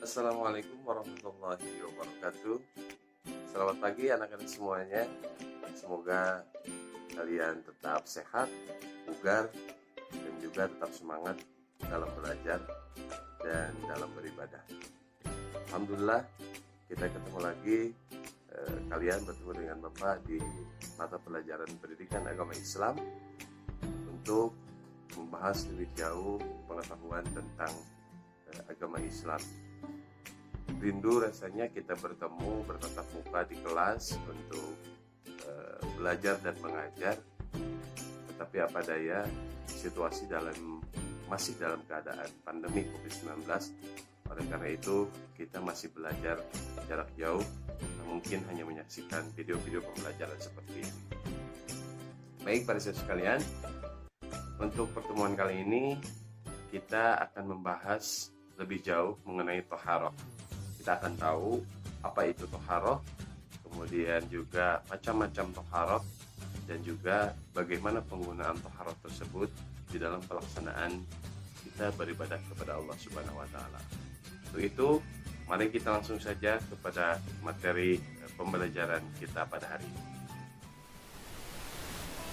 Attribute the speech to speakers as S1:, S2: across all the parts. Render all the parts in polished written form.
S1: Assalamualaikum warahmatullahi wabarakatuh. Selamat pagi anak-anak semuanya. Semoga kalian tetap sehat, bugar, dan juga tetap semangat dalam belajar dan dalam beribadah. Alhamdulillah, kita ketemu lagi. Kalian bertemu dengan Bapak di mata pelajaran pendidikan agama Islam untuk membahas lebih jauh pengetahuan tentang agama Islam. Rindu rasanya kita bertemu bertatap muka di kelas untuk belajar dan mengajar, tetapi apa daya situasi masih dalam keadaan pandemi COVID-19. Oleh karena itu kita masih belajar jarak jauh, mungkin hanya menyaksikan video-video pembelajaran seperti ini. Baik para siswa sekalian, untuk pertemuan kali ini kita akan membahas lebih jauh mengenai toharoh. Kita akan tahu apa itu toharoh, kemudian juga macam-macam toharoh, dan juga bagaimana penggunaan toharoh tersebut di dalam pelaksanaan kita beribadah kepada Allah Subhanahu wa Ta'ala. Untuk itu, mari kita langsung saja kepada materi pembelajaran kita pada hari ini.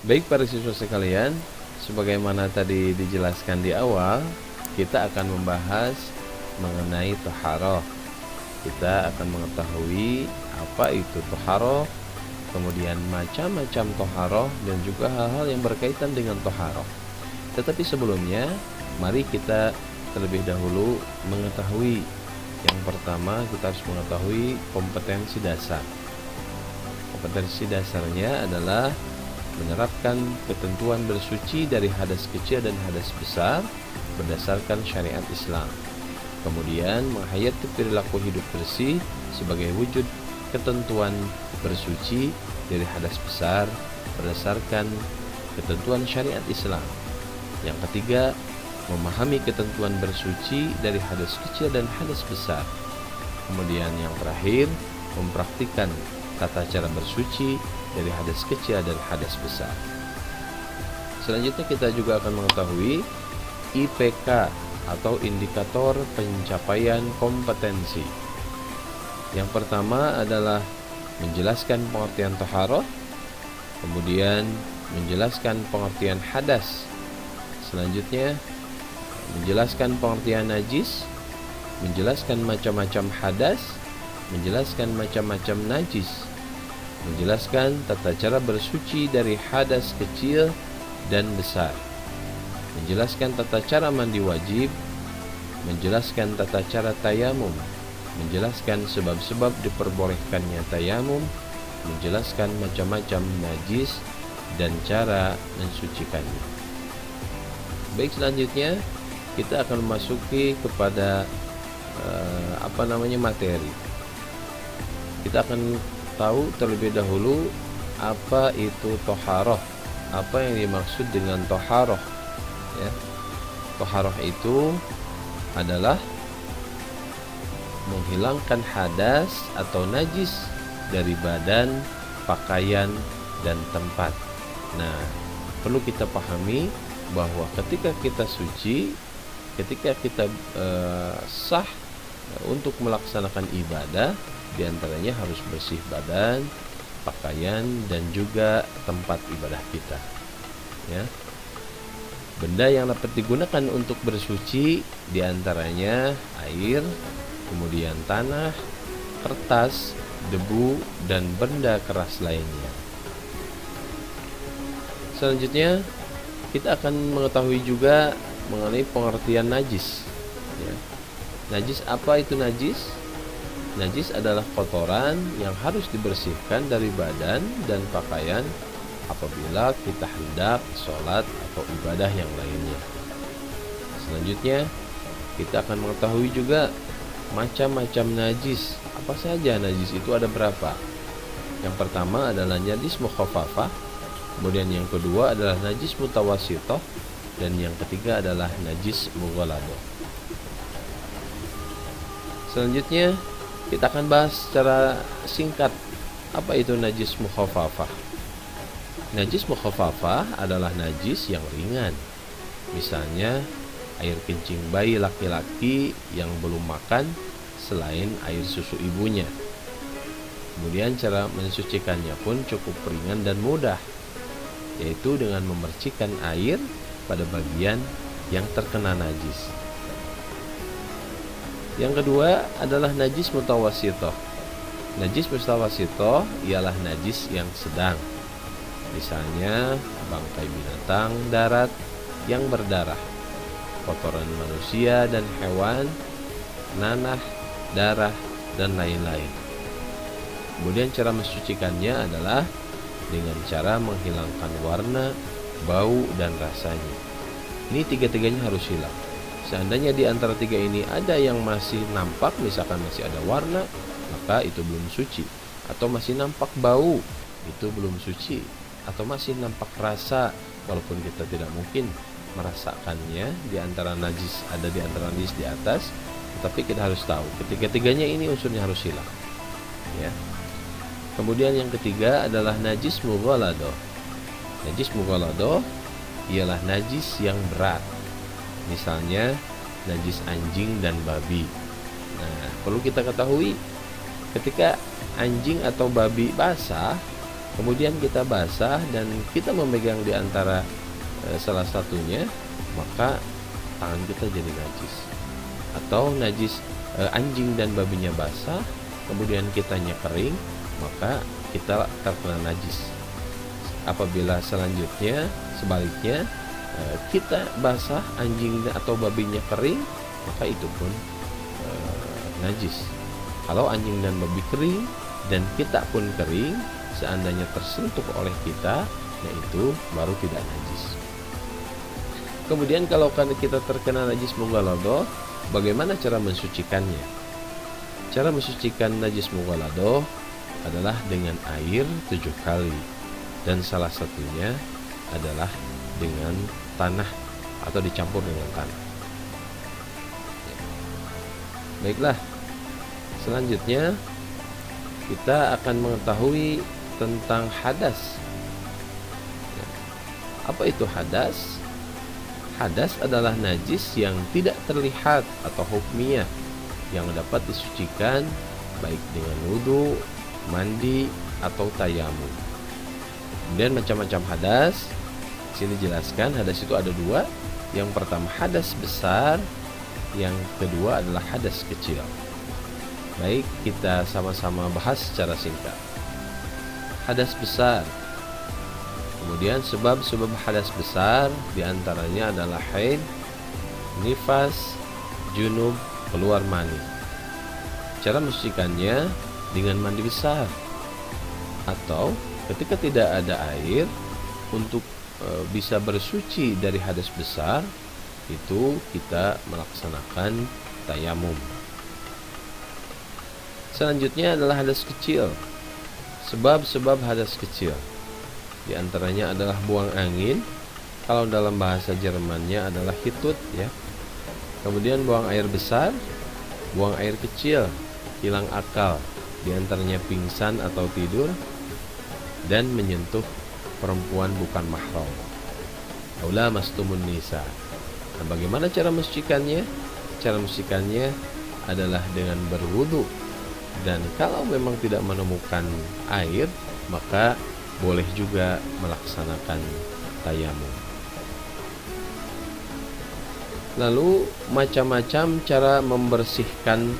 S2: Baik para siswa sekalian, sebagaimana tadi dijelaskan di awal, kita akan membahas mengenai toharoh. Kita akan mengetahui apa itu toharoh, kemudian macam-macam toharoh, dan juga hal-hal yang berkaitan dengan toharoh. Tetapi sebelumnya, mari kita terlebih dahulu mengetahui. Yang pertama, kita harus mengetahui kompetensi dasar. Kompetensi dasarnya adalah menerapkan ketentuan bersuci dari hadas kecil dan hadas besar berdasarkan syariat Islam. Kemudian menghayati perilaku hidup bersih sebagai wujud ketentuan bersuci dari hadas besar berdasarkan ketentuan syariat Islam. Yang ketiga, memahami ketentuan bersuci dari hadas kecil dan hadas besar. Kemudian yang terakhir, mempraktikkan tata cara bersuci dari hadas kecil dan hadas besar. Selanjutnya kita juga akan mengetahui IPK atau indikator pencapaian kompetensi. Yang pertama adalah menjelaskan pengertian toharoh, kemudian menjelaskan pengertian hadas. Selanjutnya menjelaskan pengertian najis, menjelaskan macam-macam hadas, menjelaskan macam-macam najis, menjelaskan tata cara bersuci dari hadas kecil dan besar, menjelaskan tata cara mandi wajib, menjelaskan tata cara tayamum, menjelaskan sebab-sebab diperbolehkannya tayamum, menjelaskan macam-macam najis dan cara mensucikannya. Baik, selanjutnya kita akan memasuki kepada materi. Kita akan tahu terlebih dahulu apa itu toharoh, apa yang dimaksud dengan toharoh. Ya, toharoh itu adalah menghilangkan hadas atau najis dari badan, pakaian, dan tempat. Nah, perlu kita pahami bahwa ketika kita suci, ketika kita sah untuk melaksanakan ibadah, diantaranya harus bersih badan, pakaian, dan juga tempat ibadah kita. Ya, benda yang dapat digunakan untuk bersuci diantaranya air, kemudian tanah, kertas, debu, dan benda keras lainnya. Selanjutnya kita akan mengetahui juga mengenai pengertian najis. Ya. Najis, apa itu najis? Najis adalah kotoran yang harus dibersihkan dari badan dan pakaian apabila kita hendak sholat atau ibadah yang lainnya. Selanjutnya kita akan mengetahui juga macam-macam najis. Apa saja najis itu, ada berapa? Yang pertama adalah najis mukhaffafah, kemudian yang kedua adalah najis mutawassithah, dan yang ketiga adalah najis mughalladah. Selanjutnya kita akan bahas secara singkat apa itu najis mukhaffafah. Najis mukhaffafah adalah najis yang ringan. Misalnya air kencing bayi laki-laki yang belum makan selain air susu ibunya. Kemudian cara mensucikannya pun cukup ringan dan mudah, yaitu dengan memercikkan air pada bagian yang terkena najis. Yang kedua adalah najis mutawassithah. Najis mutawassithah ialah najis yang sedang. Misalnya bangkai binatang darat yang berdarah, kotoran manusia dan hewan, nanah, darah, dan lain-lain. Kemudian cara mensucikannya adalah dengan cara menghilangkan warna, bau, dan rasanya. Ini tiga-tiganya harus hilang. Seandainya di antara tiga ini ada yang masih nampak, misalkan masih ada warna, maka itu belum suci. Atau masih nampak bau, itu belum suci. Atau masih nampak rasa, walaupun kita tidak mungkin merasakannya di antara najis, ada di antara najis di atas, tetapi kita harus tahu ketiga-tiganya ini unsurnya harus hilang, ya. Kemudian yang ketiga adalah najis mughaladhah. Najis mughaladhah ialah najis yang berat. Misalnya najis anjing dan babi. Nah, perlu kita ketahui ketika anjing atau babi basah, kemudian kita basah dan kita memegang di antara salah satunya, maka tangan kita jadi najis. Atau najis anjing dan babinya basah, kemudian kitanya kering, maka kita terkena najis. Apabila selanjutnya sebaliknya kita basah, anjing atau babinya kering, maka itu pun najis. Kalau anjing dan babi kering dan kita pun kering, seandainya tersentuh oleh kita, nah itu baru tidak najis. Kemudian kalau kita terkena najis mughaladhah, bagaimana cara mensucikannya? Cara mensucikan najis mughaladhah adalah dengan air 7 kali, dan salah satunya adalah dengan tanah atau dicampur dengan tanah. Baiklah, selanjutnya kita akan mengetahui tentang hadas. Apa itu hadas? Hadas adalah najis yang tidak terlihat atau hukmiyah yang dapat disucikan baik dengan wudu, mandi, atau tayamum. Kemudian macam-macam hadas. Di sini jelaskan hadas itu ada dua. Yang pertama hadas besar, yang kedua adalah hadas kecil. Baik, kita sama-sama bahas secara singkat. Hadas besar. Kemudian sebab-sebab hadas besar diantaranya adalah haid, nifas, junub, keluar mani. Cara mensucikannya dengan mandi besar, atau ketika tidak ada air untuk bisa bersuci dari hadas besar, itu kita melaksanakan tayamum. Selanjutnya adalah hadas kecil. Sebab-sebab hadas kecil di antaranya adalah buang angin, kalau dalam bahasa Jermannya adalah hitut, ya. Kemudian buang air besar, buang air kecil, hilang akal, di antaranya pingsan atau tidur, dan menyentuh perempuan bukan mahram. Aula mastumun nisa. Nah, bagaimana cara mensucikannya? Cara mensucikannya adalah dengan berwudu, dan kalau memang tidak menemukan air, maka boleh juga melaksanakan tayamum. Lalu macam-macam cara membersihkan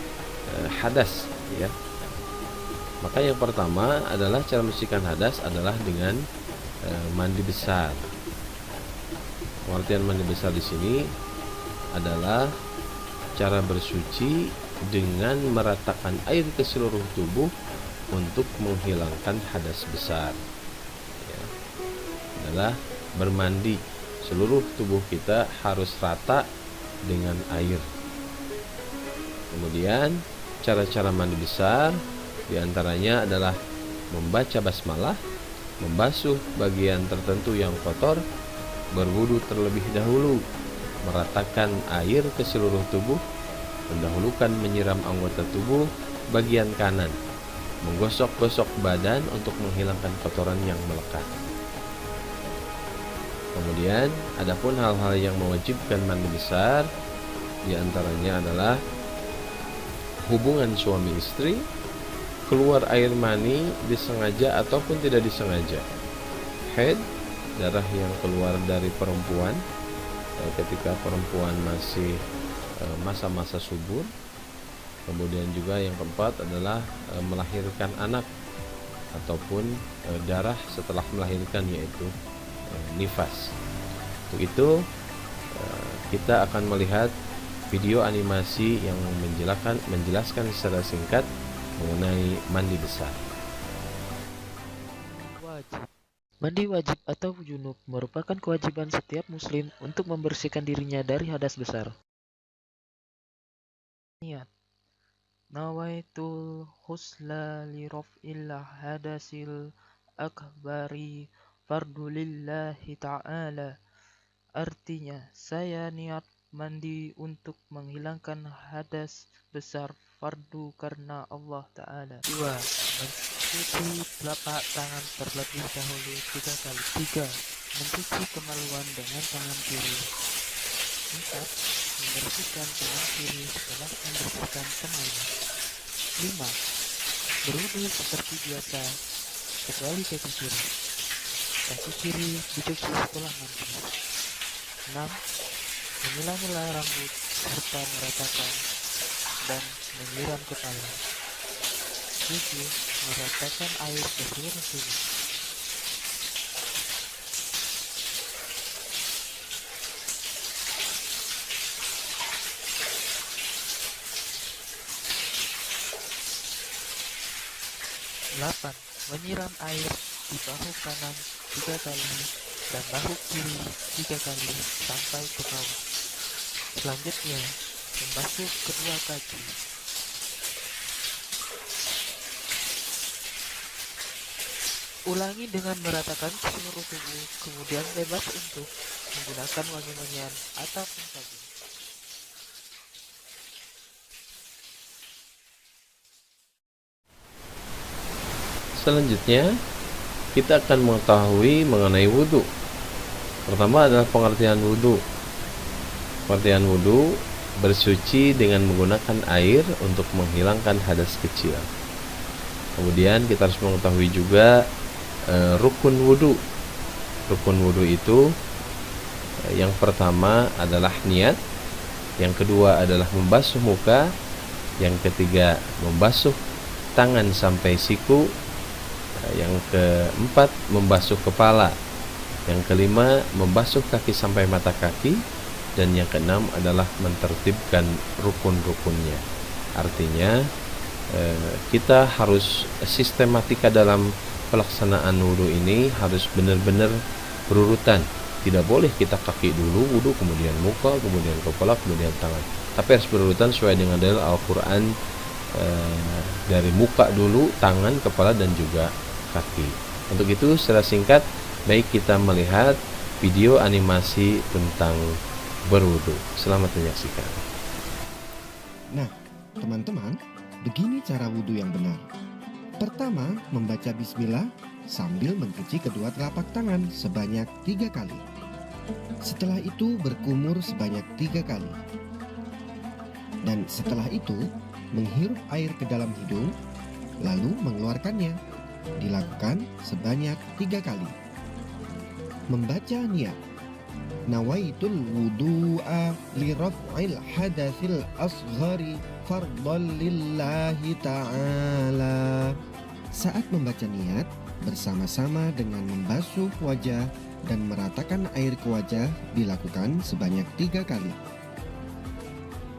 S2: hadas, ya. Maka yang pertama adalah cara membersihkan hadas adalah dengan mandi besar. Pengertian mandi besar di sini adalah cara bersuci dengan meratakan air ke seluruh tubuh untuk menghilangkan hadas besar. Ya. Adalah bermandi, seluruh tubuh kita harus rata dengan air. Kemudian cara-cara mandi besar diantaranya adalah membaca basmalah, membasuh bagian tertentu yang kotor, berwudu terlebih dahulu, meratakan air ke seluruh tubuh, mendahulukan menyiram anggota tubuh bagian kanan, menggosok-gosok badan untuk menghilangkan kotoran yang melekat. Kemudian adapun hal-hal yang mewajibkan mandi besar diantaranya adalah hubungan suami istri, keluar air mani disengaja ataupun tidak disengaja. Haid, darah yang keluar dari perempuan ketika perempuan masih masa-masa subur. Kemudian juga yang keempat adalah melahirkan anak ataupun darah setelah melahirkan, yaitu nifas. Untuk itu kita akan melihat video animasi yang menjelaskan secara singkat mengenai mandi besar.
S3: Wajib. Mandi wajib atau junub merupakan kewajiban setiap muslim untuk membersihkan dirinya dari hadas besar. Niat. Nawaitul husla li raf'il hadasil akbari fardulillahi ta'ala. Artinya, saya niat mandi untuk menghilangkan hadas besar fardu karena Allah Ta'ala. 2. Mencuci telapak tangan terlebih dahulu 3 kali. 3. Mencuci kemaluan dengan tangan kiri. 4. Membersihkan tangan kiri setelah membersihkan kemaluan. 5. Berwudu seperti biasa, kecuali kaki kiri. Kaki kiri dicuci setelah mandi. 6. Memilah-milah rambut serta meratakan dan menyiram kepala. 7. Meratakan air ke seluruh tubuh. Delapan. Menyiram air di bahu kanan 3 kali dan bahu kiri 3 kali sampai ke bawah. Selanjutnya, membasuh kedua kaki. Ulangi dengan meratakan seluruh tubuh, kemudian bebas untuk menggunakan wangi-wangian ataupun sabun.
S2: Selanjutnya, kita akan mengetahui mengenai wudhu. Pertama adalah pengertian wudhu. Pengertian wudhu bersuci dengan menggunakan air untuk menghilangkan hadas kecil. Kemudian kita harus mengetahui juga rukun wudhu. Rukun wudhu itu yang pertama adalah niat, yang kedua adalah membasuh muka, yang ketiga membasuh tangan sampai siku, yang keempat membasuh kepala, yang kelima membasuh kaki sampai mata kaki, dan yang keenam adalah mentertibkan rukun-rukunnya. Artinya kita harus sistematika dalam pelaksanaan wudhu ini, harus benar-benar berurutan. Tidak boleh kita kaki dulu wudhu, kemudian muka, kemudian kepala, kemudian tangan, tapi harus berurutan sesuai dengan dalil Al-Quran, dari muka dulu, tangan, kepala, dan juga kaki. Untuk itu secara singkat, baik kita melihat video animasi tentang berwudu. Selamat menyaksikan.
S4: Nah, teman-teman, begini cara wudhu yang benar. Pertama, membaca bismillah sambil mencuci kedua telapak tangan sebanyak 3 kali. Setelah itu berkumur sebanyak 3 kali. Dan setelah itu menghirup air ke dalam hidung, lalu mengeluarkannya. Dilakukan sebanyak 3 kali. Membaca niat. Nawaitul wudu'a li raf'il hadatsil asghari fardhan lillahi ta'ala. Saat membaca niat, bersama-sama dengan membasuh wajah dan meratakan air ke wajah dilakukan sebanyak 3 kali.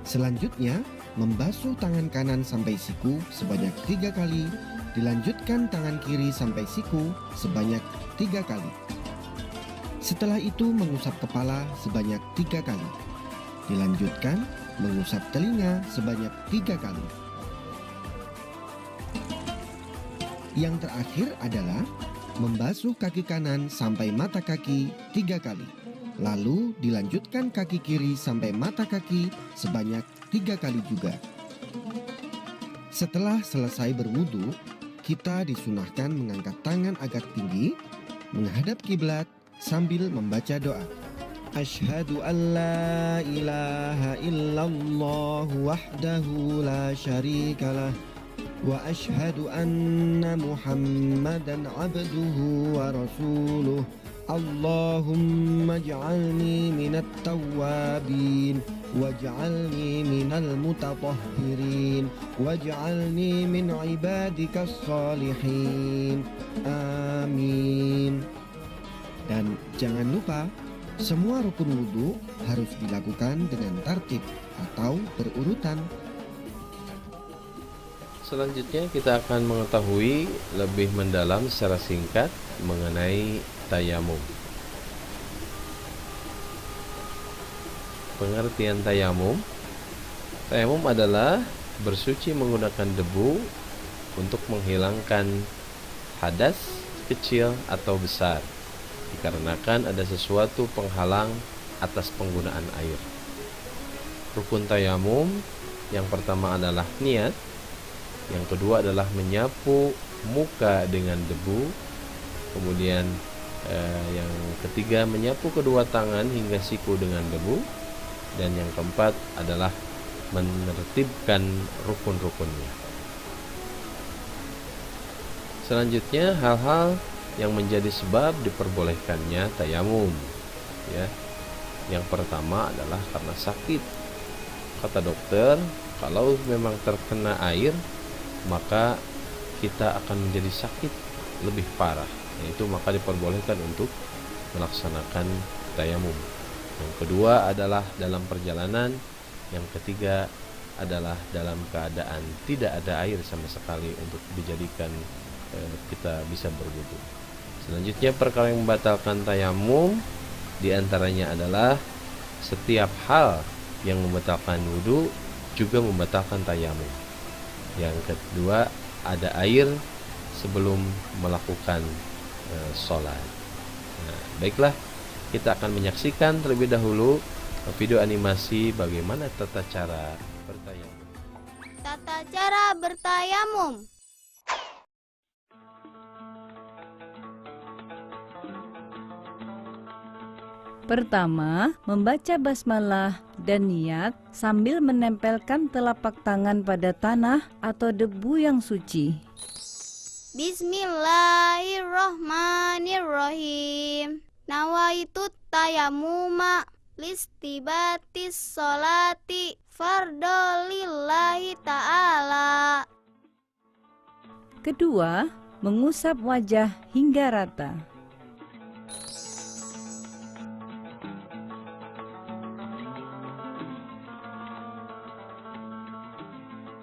S4: Selanjutnya, membasuh tangan kanan sampai siku sebanyak 3 kali, dilanjutkan tangan kiri sampai siku sebanyak 3 kali. Setelah itu mengusap kepala sebanyak 3 kali, dilanjutkan mengusap telinga sebanyak 3 kali. Yang terakhir adalah membasuh kaki kanan sampai mata kaki 3 kali, lalu dilanjutkan kaki kiri sampai mata kaki sebanyak 3 kali juga. Setelah selesai berwudu, kita disunahkan mengangkat tangan agak tinggi, menghadap kiblat sambil membaca doa. أشهد أن لا إله إلا الله وحده لا شريك له وأشهد أن محمدا عبده ورسوله اللهم اجعلني من التوابين واجعلني من المتطهرين واجعلني من عبادك الصالحين آمين. Dan jangan lupa, semua rukun wudhu harus dilakukan dengan tertib atau berurutan.
S2: Selanjutnya kita akan mengetahui lebih mendalam secara singkat mengenai tayamum. Pengertian tayamum. Tayamum adalah bersuci menggunakan debu untuk menghilangkan hadas kecil atau besar, dikarenakan ada sesuatu penghalang atas penggunaan air. Rukun tayamum yang pertama adalah niat, yang kedua adalah menyapu muka dengan debu, kemudian yang ketiga menyapu kedua tangan hingga siku dengan debu, dan yang keempat adalah menertibkan rukun-rukunnya. Selanjutnya hal-hal yang menjadi sebab diperbolehkannya tayamum, ya. Yang pertama adalah karena sakit. Kata dokter, kalau memang terkena air, maka kita akan menjadi sakit lebih parah. Yaitu maka diperbolehkan untuk melaksanakan tayamum. Yang kedua adalah dalam perjalanan. Yang ketiga adalah dalam keadaan tidak ada air sama sekali untuk dijadikan kita bisa berwudu. Selanjutnya perkara yang membatalkan tayamum diantaranya adalah setiap hal yang membatalkan wudu juga membatalkan tayamum. Yang kedua, ada air sebelum melakukan sholat. Nah, baiklah, kita akan menyaksikan terlebih dahulu video animasi bagaimana tata cara bertayamum.
S5: Tata cara bertayamum.
S6: Pertama, membaca basmalah dan niat sambil menempelkan telapak tangan pada tanah atau debu yang suci.
S5: Bismillahirrohmanirrohim. Nawaitu tayamuma listibatis sholati fardolillahi ta'ala.
S6: Kedua, mengusap wajah hingga rata.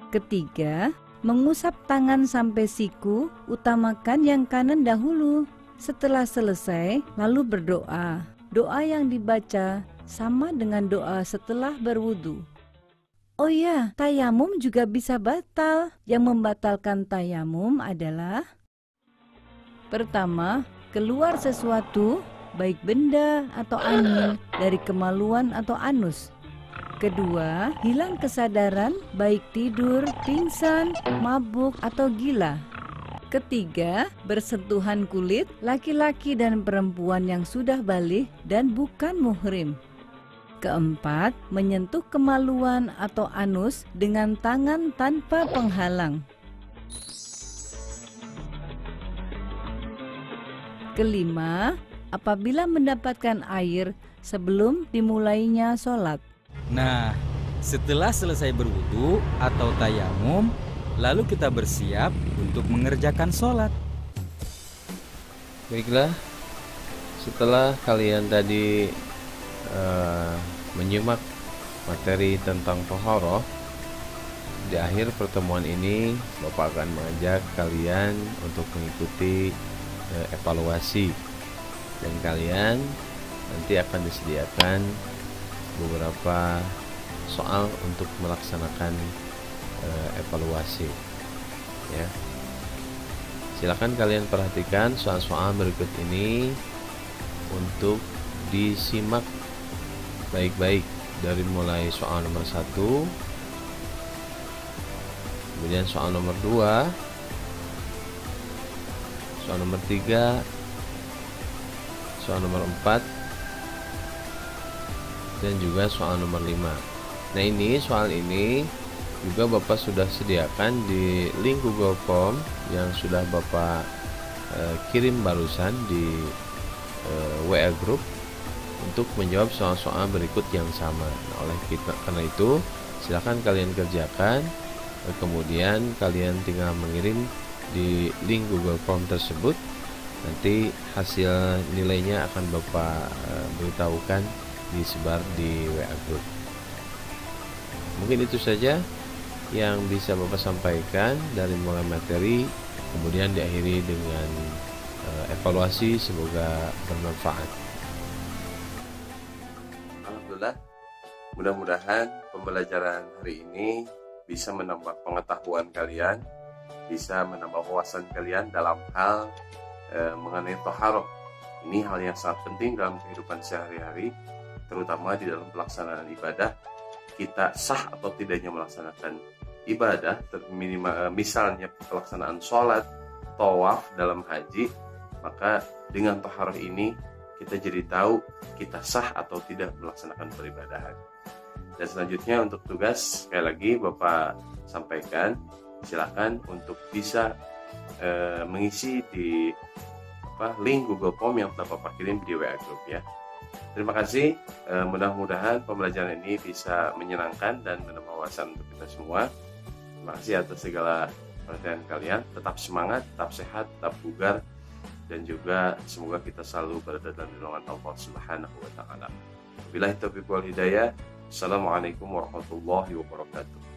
S6: Ketiga, mengusap tangan sampai siku, utamakan yang kanan dahulu. Setelah selesai, lalu berdoa. Doa yang dibaca sama dengan doa setelah berwudu. Oh ya, tayamum juga bisa batal. Yang membatalkan tayamum adalah: pertama, keluar sesuatu, baik benda atau angin, dari kemaluan atau anus. Kedua, hilang kesadaran, baik tidur, pingsan, mabuk, atau gila. Ketiga, bersentuhan kulit laki-laki dan perempuan yang sudah balik dan bukan muhrim. Keempat, menyentuh kemaluan atau anus dengan tangan tanpa penghalang. Kelima, apabila mendapatkan air sebelum dimulainya sholat.
S7: Nah, setelah selesai berwudu atau tayamum, lalu kita bersiap untuk mengerjakan sholat.
S2: Baiklah, setelah kalian tadi menyimak materi tentang toharoh, di akhir pertemuan ini Bapak akan mengajak kalian untuk mengikuti evaluasi, dan kalian nanti akan disediakan beberapa soal untuk melaksanakan evaluasi, ya. Silakan kalian perhatikan soal-soal berikut ini untuk disimak baik-baik, dari mulai soal nomor 1, kemudian soal nomor 2, soal nomor 3, soal nomor 4, dan juga soal nomor 5. Nah, soal ini juga Bapak sudah sediakan di link Google Form yang sudah Bapak kirim barusan di WA Group untuk menjawab soal-soal berikut yang sama. Nah, karena itu silakan kalian kerjakan, kemudian kalian tinggal mengirim di link Google Form tersebut. Nanti hasil nilainya akan Bapak beritahukan, disebar di WA Group. Mungkin itu saja yang bisa Bapak sampaikan dari mulai materi, kemudian diakhiri dengan evaluasi. Semoga bermanfaat.
S1: Alhamdulillah, mudah-mudahan pembelajaran hari ini bisa menambah pengetahuan kalian, bisa menambah wawasan kalian dalam hal mengenai toharoh. Ini hal yang sangat penting dalam kehidupan sehari-hari, terutama di dalam pelaksanaan ibadah. Kita sah atau tidaknya melaksanakan ibadah, misalnya pelaksanaan sholat, tawaf dalam haji, maka dengan toharoh ini kita jadi tahu kita sah atau tidak melaksanakan peribadahan. Dan selanjutnya untuk tugas, sekali lagi Bapak sampaikan, silakan untuk bisa mengisi di link Google Form yang telah Bapak kirim di WA Group ya. Terima kasih, mudah-mudahan pembelajaran ini bisa menyenangkan dan menambah wawasan untuk kita semua. Terima kasih atas segala perhatian kalian. Tetap semangat, tetap sehat, tetap bugar, dan juga semoga kita selalu berada dalam lindungan Allah Subhanahu wa taala. Wabillahi taufiq wal hidayah. Assalamualaikum warahmatullahi wabarakatuh.